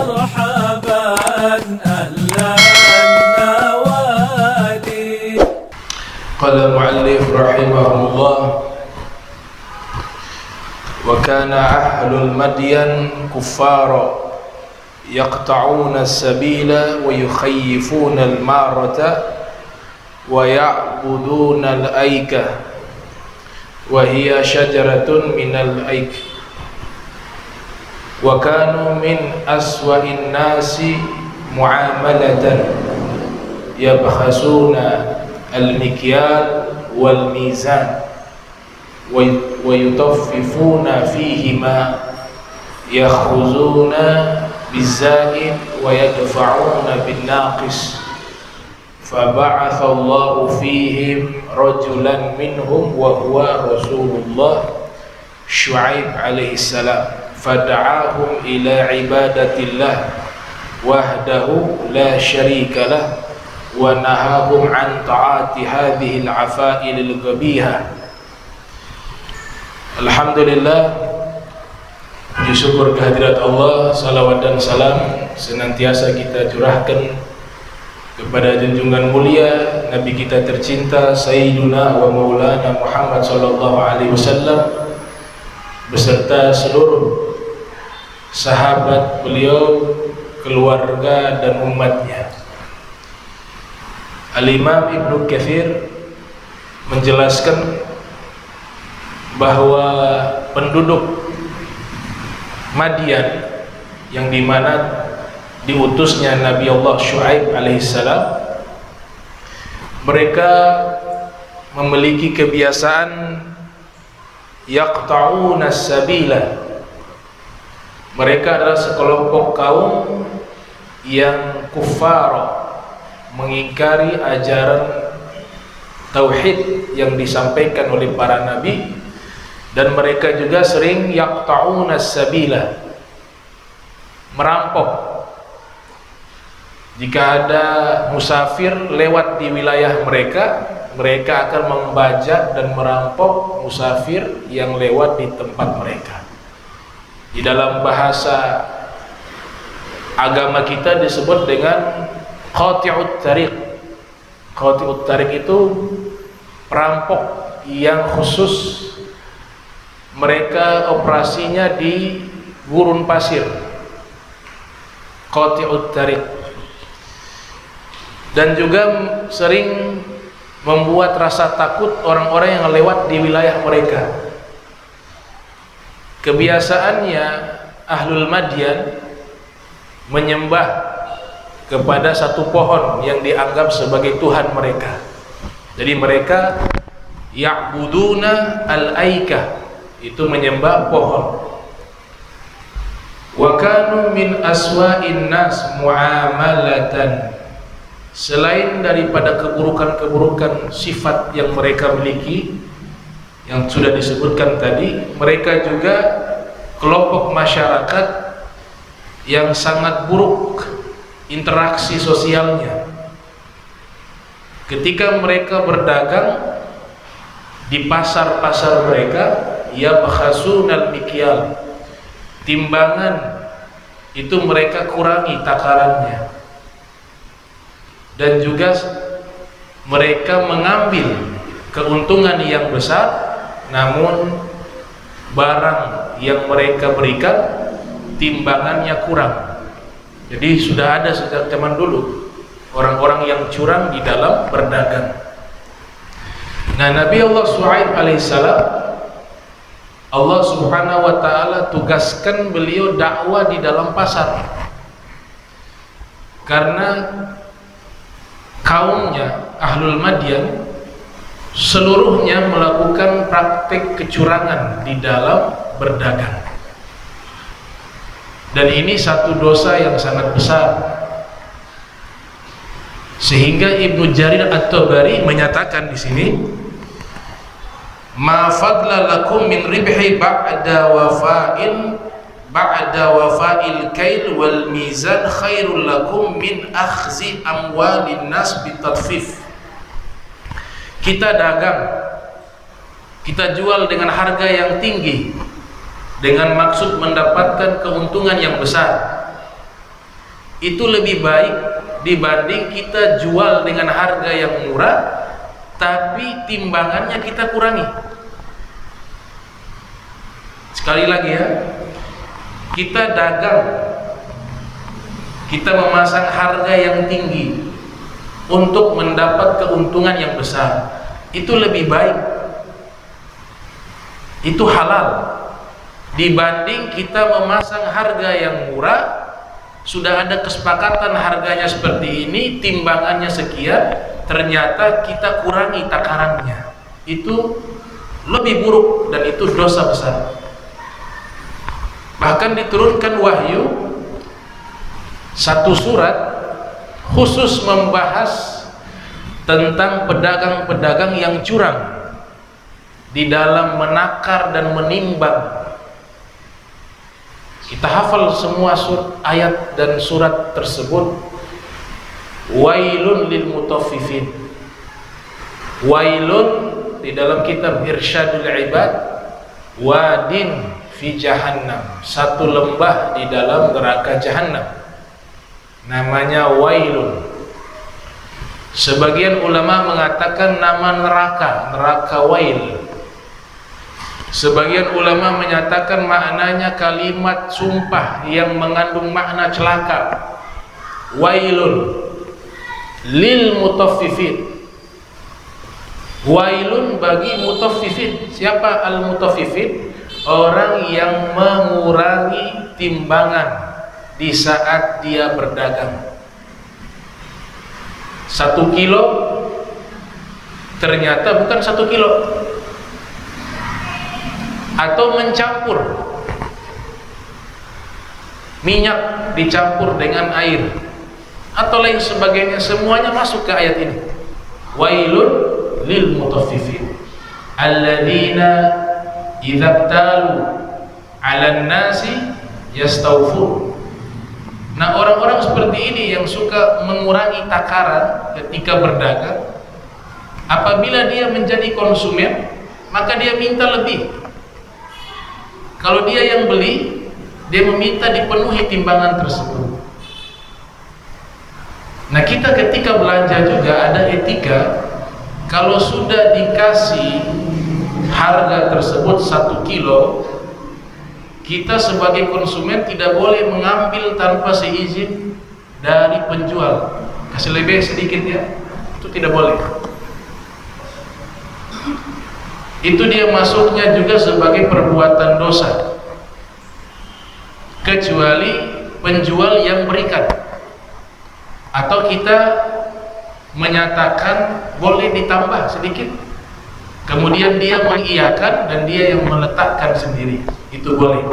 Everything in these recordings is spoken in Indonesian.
مرحبا أهلا النوادي. قال المؤلف رحمه الله: وكان أهل المدين كفارا يقطعون السبيل ويخيفون المارة ويعبدون الأيكة وهي شجرة من الأيك، وكانوا من أسوأ الناس معاملة يبخسون المكيال والميزان ويطففون فيهما يأخذون بالزائد ويدفعون بالناقص، فبعث الله فيهم رجلا منهم وهو رسول الله شعيب عليه السلام، فدعاهم إلى عبادة الله وحده لا شريك له ونهاهم عن طاعة هذه العفائل القبيحة. Alhamdulillah, puji syukur kehadirat Allah, salawat dan salam senantiasa kita curahkan kepada junjungan mulia Nabi kita tercinta Sayyiduna wa Maulana Muhammad sallallahu alaihi wasallam beserta seluruh sahabat beliau, keluarga dan umatnya. Al-Imam Ibnu Katsir menjelaskan bahwa penduduk Madian yang dimana diutusnya Nabi Allah Syuaib alaihissalam, mereka memiliki kebiasaan yaqta'una sabila. Mereka adalah sekelompok kaum yang kufar, mengingkari ajaran tauhid yang disampaikan oleh para nabi, dan mereka juga sering yaqta'una sabila, merampok. Jika ada musafir lewat di wilayah mereka, mereka akan membajak dan merampok musafir yang lewat di tempat mereka. Di dalam bahasa agama kita disebut dengan qati'ut tariq. Qati'ut tariq itu perampok yang khusus, mereka operasinya di gurun pasir. Qati'ut tariq. Dan juga sering membuat rasa takut orang-orang yang lewat di wilayah mereka. Kebiasaannya Ahlul Madian menyembah kepada satu pohon yang dianggap sebagai Tuhan mereka. Jadi mereka ya'buduna al-aikah, itu menyembah pohon. Wa kanu min aswa'in nas muamalatan. Selain daripada keburukan-keburukan sifat yang mereka miliki yang sudah disebutkan tadi, mereka juga kelompok masyarakat yang sangat buruk interaksi sosialnya. Ketika mereka berdagang di pasar-pasar mereka, yabkhasunal mikyal, timbangan itu mereka kurangi takarannya, dan juga mereka mengambil keuntungan yang besar, namun barang yang mereka berikan timbangannya kurang. Jadi sudah ada sejak zaman dulu orang-orang yang curang di dalam berdagang. Nah, Nabi Allah Syuaib alaihissalam, Allah subhanahu wa ta'ala tugaskan beliau dakwah di dalam pasar, karena kaumnya Ahlul Madian seluruhnya melakukan praktik kecurangan di dalam berdagang, dan ini satu dosa yang sangat besar, sehingga Ibnu Jarir At-Tabari menyatakan di sini, ma fadla lakum min ribhi ba'da wafa'il kail wal mizan khairul lakum min akhzi amwalin nas bitadfif. Kita dagang, kita jual dengan harga yang tinggi dengan maksud mendapatkan keuntungan yang besar, itu lebih baik dibanding kita jual dengan harga yang murah tapi timbangannya kita kurangi. Sekali lagi ya, kita dagang, kita memasang harga yang tinggi untuk mendapat keuntungan yang besar, itu lebih baik, itu halal, dibanding kita memasang harga yang murah, sudah ada kesepakatan harganya seperti ini, timbangannya sekian, ternyata kita kurangi takarannya. Itu lebih buruk dan itu dosa besar. Bahkan diturunkan wahyu satu surat khusus membahas tentang pedagang-pedagang yang curang di dalam menakar dan menimbang. Kita hafal semua ayat dan surat tersebut. Wailun lil mutaffifin. Wailun di dalam kitab Irsyadul Ibad, wadin fi jahannam, satu lembah di dalam neraka jahannam, namanya wailun. Sebagian ulama mengatakan nama neraka wail. Sebagian ulama menyatakan maknanya kalimat sumpah yang mengandung makna celaka. Wailun lil mutaffifin. Wailun bagi mutaffifin. Siapa al mutaffifin? Orang yang mengurangi timbangan di saat dia berdagang. 1 kilo ternyata bukan 1 kilo, atau mencampur minyak dicampur dengan air atau lain sebagainya, semuanya masuk ke ayat ini. Wailun lil mutaffifin alladzina idza talu 'alan nasi yastawfun. Nah, orang-orang seperti ini yang suka mengurangi takaran ketika berdagang, apabila dia menjadi konsumen, maka dia minta lebih. Kalau dia yang beli, dia meminta dipenuhi timbangan tersebut. Nah, kita ketika belanja juga ada etika. Kalau sudah dikasih harga tersebut 1 kilo, kita sebagai konsumen tidak boleh mengambil tanpa seizin dari penjual. Kasih lebih sedikit ya, itu tidak boleh. Itu dia masuknya juga sebagai perbuatan dosa, kecuali penjual yang berikan, atau kita menyatakan boleh ditambah sedikit, kemudian dia mengiyakan dan dia yang meletakkan sendiri, itu boleh.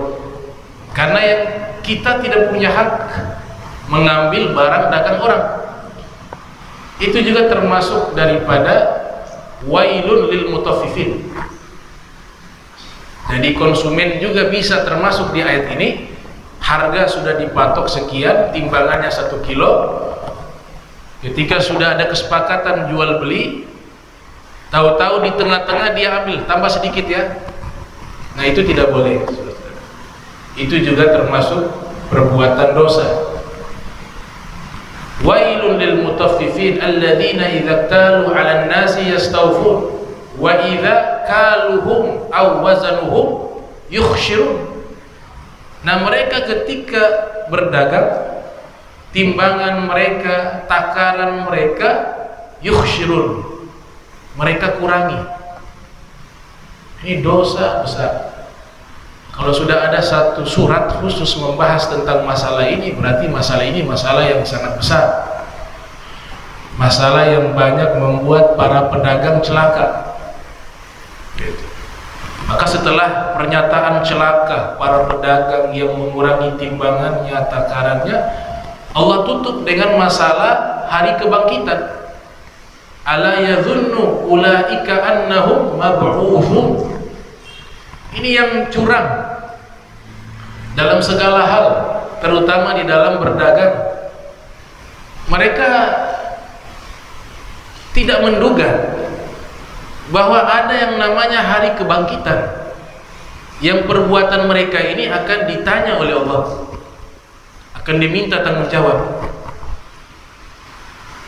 Karena yang kita tidak punya hak mengambil barang dagang orang. Itu juga termasuk daripada wailun lil mutaffifin. Jadi konsumen juga bisa termasuk di ayat ini. Harga sudah dipatok sekian, timbangannya 1 kilo. Ketika sudah ada kesepakatan jual beli, tahu-tahu di tengah-tengah dia ambil tambah sedikit ya. Nah, itu tidak boleh. Itu juga termasuk perbuatan dosa. Wailun lil mutaffifin alladzina idza talu 'alan nasi yastawfun wa idza kaluhum aw wazanuhum yukhshirun. Nah, mereka ketika berdagang, timbangan mereka, takaran mereka yukhshirun, mereka kurangi. Ini dosa besar. Kalau sudah ada satu surat khusus membahas tentang masalah ini, berarti masalah ini masalah yang sangat besar, masalah yang banyak membuat para pedagang celaka. Maka setelah pernyataan celaka para pedagang yang mengurangi timbangannya, takarannya, Allah tutup dengan masalah hari kebangkitan. Ala yadhunnu ulaika annahum mab'utsun. Ini yang curang dalam segala hal, terutama di dalam berdagang. Mereka tidak menduga bahwa ada yang namanya hari kebangkitan, yang perbuatan mereka ini akan ditanya oleh Allah, akan diminta tanggung jawab.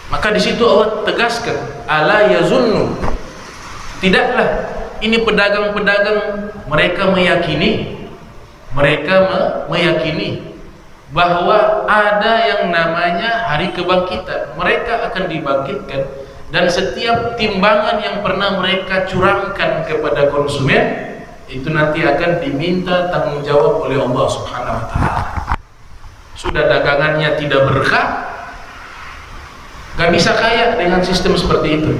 Maka di situ Allah tegaskan, ala yazunnu, tidaklah ini pedagang-pedagang mereka meyakini bahwa ada yang namanya hari kebangkitan. Mereka akan dibangkitkan, dan setiap timbangan yang pernah mereka curangkan kepada konsumen itu nanti akan diminta tanggung jawab oleh Allah Subhanahu wa taala. Sudah dagangannya tidak berkah, gak bisa kaya dengan sistem seperti itu.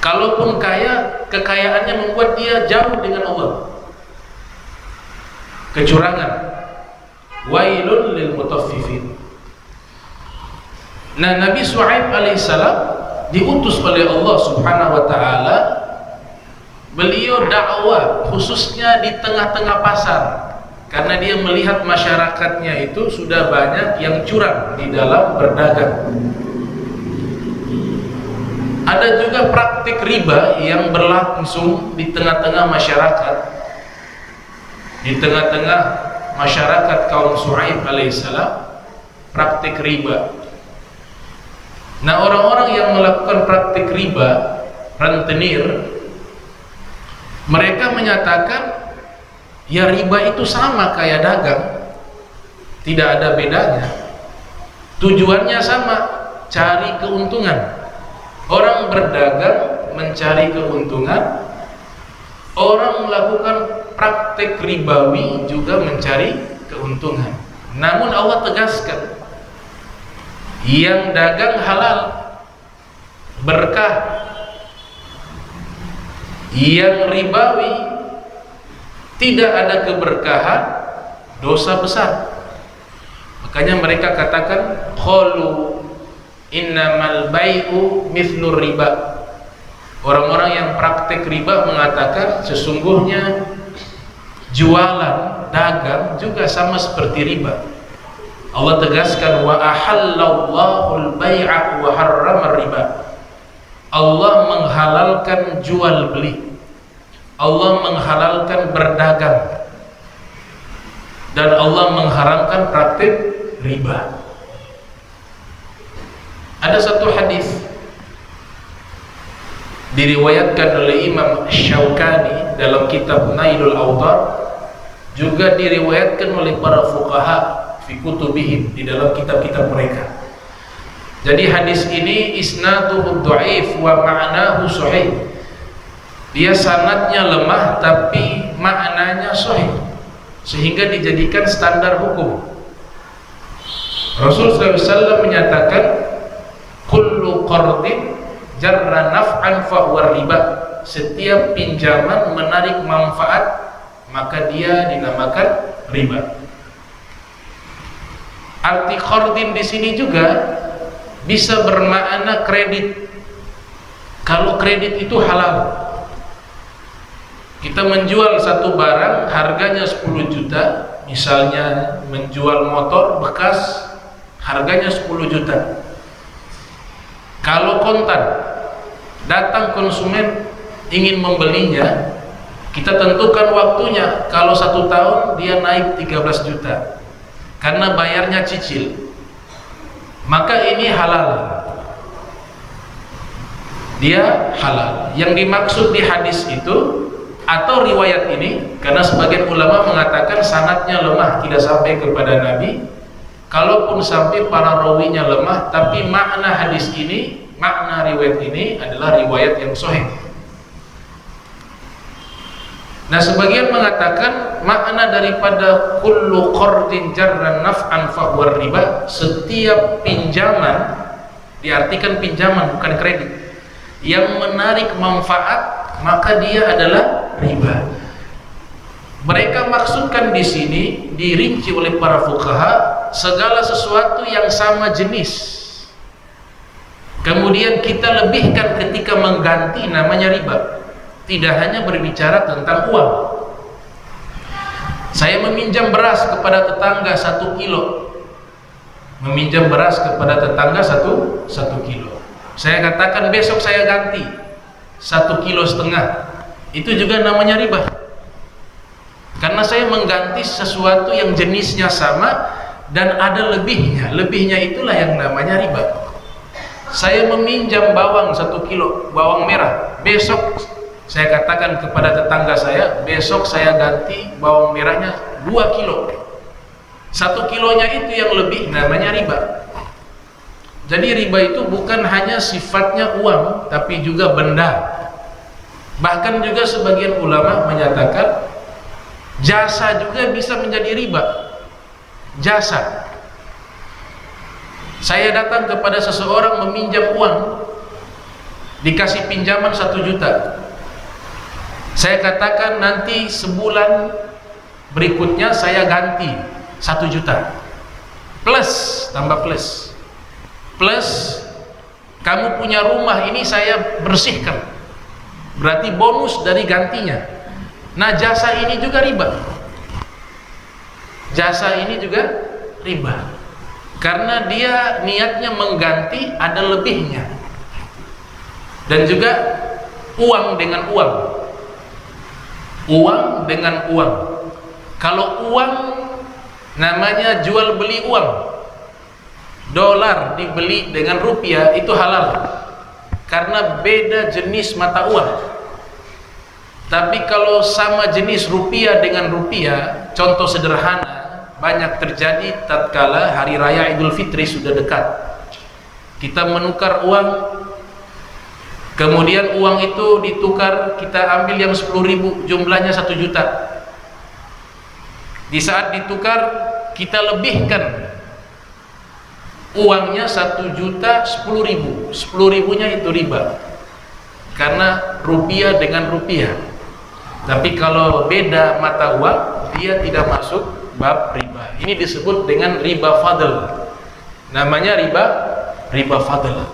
Kalaupun kaya, kekayaannya membuat dia jauh dengan Allah. Kecurangan. Wailun lil mutaffifin. Nah, Nabi Shu'aib alaihissalam diutus oleh Allah Subhanahu wa taala. Beliau dakwah khususnya di tengah-tengah pasar, karena dia melihat masyarakatnya itu sudah banyak yang curang di dalam berdagang. Ada juga praktik riba yang berlangsung di tengah-tengah masyarakat. Di tengah-tengah masyarakat kaum Shu'aib alaihissalam, praktik riba. Nah, orang-orang yang melakukan praktik riba, rentenir, mereka menyatakan ya riba itu sama kayak dagang, tidak ada bedanya, tujuannya sama, cari keuntungan. Orang berdagang mencari keuntungan, orang melakukan praktik ribawi juga mencari keuntungan. Namun Allah tegaskan, yang dagang halal berkah, yang ribawi tidak ada keberkahan, dosa besar. Makanya mereka katakan qalu innamal bai'u mithlur riba. Orang-orang yang praktek riba mengatakan sesungguhnya jualan, dagang juga sama seperti riba. Allah tegaskan wa ahallallahu al-bai'a wa harrama riba. Allah menghalalkan jual beli, Allah menghalalkan berdagang, dan Allah mengharamkan praktik riba. Ada satu hadis diriwayatkan oleh Imam Syaukani dalam kitab Nailul Awtar, juga diriwayatkan oleh para fuqaha fi kutubihim, di dalam kitab-kitab mereka. Jadi hadis ini isnaduhu dhaif wa ma'nahu sahih. Dia sanadnya lemah tapi maknanya sahih, sehingga dijadikan standar hukum. Rasulullah SAW menyatakan kullu qardin jarra naf'an fa huwa riba. Setiap pinjaman menarik manfaat maka dia dinamakan riba. Arti qardin di sini juga bisa bermakna kredit. Kalau kredit itu halal, kita menjual satu barang harganya 10 juta, misalnya menjual motor bekas harganya 10 juta. Kalau kontan, datang konsumen ingin membelinya, kita tentukan waktunya. Kalau 1 tahun dia naik 13 juta karena bayarnya cicil, maka ini halal, dia halal. Yang dimaksud di hadis itu atau riwayat ini, karena sebagian ulama mengatakan sanadnya lemah, tidak sampai kepada Nabi. Kalaupun sampai para rawinya lemah, tapi makna hadis ini, makna riwayat ini adalah riwayat yang sahih. Nah, sebagian mengatakan makna daripada kullu qardin jarran naf'an fa huwa riba, setiap pinjaman, diartikan pinjaman bukan kredit, yang menarik manfaat maka dia adalah riba. Mereka maksudkan di sini, dirinci oleh para fuqaha, segala sesuatu yang sama jenis kemudian kita lebihkan ketika mengganti, namanya riba. Tidak hanya berbicara tentang uang. Saya meminjam beras kepada tetangga 1 kilo, meminjam beras kepada tetangga 1 kilo. Saya katakan besok saya ganti 1,5 kilo, itu juga namanya riba. Karena saya mengganti sesuatu yang jenisnya sama dan ada lebihnya. Lebihnya itulah yang namanya riba. Saya meminjam bawang 1 kilo, bawang merah. Besok saya katakan kepada tetangga saya, besok saya ganti bawang merahnya 2 kilo. 1 kilonya itu yang lebih, namanya riba. Jadi riba itu bukan hanya sifatnya uang, tapi juga benda. Bahkan juga sebagian ulama menyatakan jasa juga bisa menjadi riba. Jasa. Saya datang kepada seseorang meminjam uang, dikasih pinjaman 1 juta. Saya katakan nanti sebulan berikutnya saya ganti 1 juta. Plus, tambah plus. Plus, kamu punya rumah ini saya bersihkan. Berarti bonus dari gantinya. Nah, jasa ini juga riba. Jasa ini juga riba. Karena dia niatnya mengganti, ada lebihnya. Dan juga uang dengan uang. Uang dengan uang. Kalau uang namanya jual beli uang. Dolar dibeli dengan rupiah itu halal. Karena beda jenis mata uang. Tapi kalau sama jenis rupiah dengan rupiah, contoh sederhana, banyak terjadi tatkala hari raya Idul Fitri sudah dekat. Kita menukar uang, kemudian uang itu ditukar, kita ambil yang 10.000, jumlahnya 1 juta. Di saat ditukar, kita lebihkan uangnya 1 juta 10.000. 10.000-nya itu riba. Karena rupiah dengan rupiah. Tapi kalau beda mata uang, dia tidak masuk bab riba. Ini disebut dengan riba fadl. Namanya riba fadl.